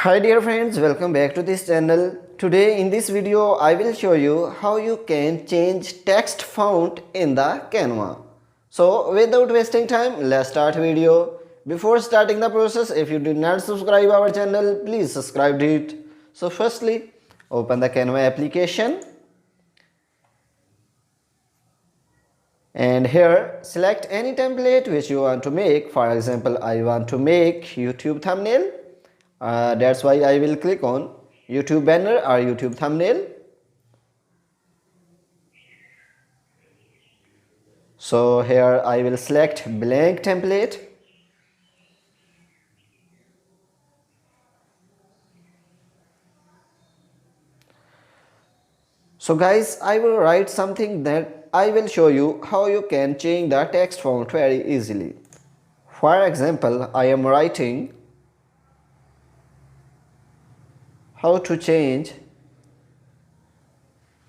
Hi dear friends, welcome back to this channel. Today in this video I will show you how you can change text font in the Canva. So without wasting time, let's start video. Before starting the process, if you did not subscribe our channel, please subscribe to it. So firstly, open the Canva application and here select any template which you want to make. For example, I want to make YouTube thumbnail. That's why I will click on YouTube banner or YouTube thumbnail. So here I will select blank template. So guys, I will write something that I will show you how you can change the text font very easily. For example, I am writing how to change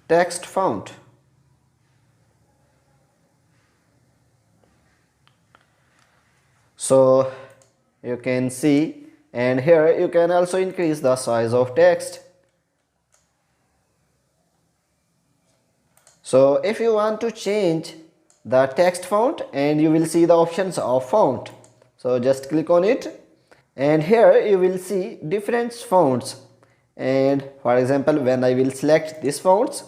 text font. So you can see, and here you can also increase the size of text. So if you want to change the text font, and you will see the options of font, so just click on it and here you will see different fonts. And for example, when I will select this fonts,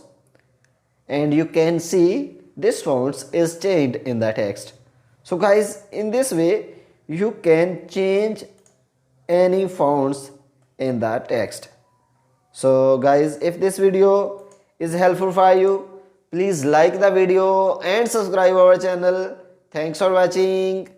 and you can see this fonts is changed in the text. So guys, in this way you can change any fonts in the text. So guys, if this video is helpful for you, please like the video and subscribe our channel. Thanks for watching.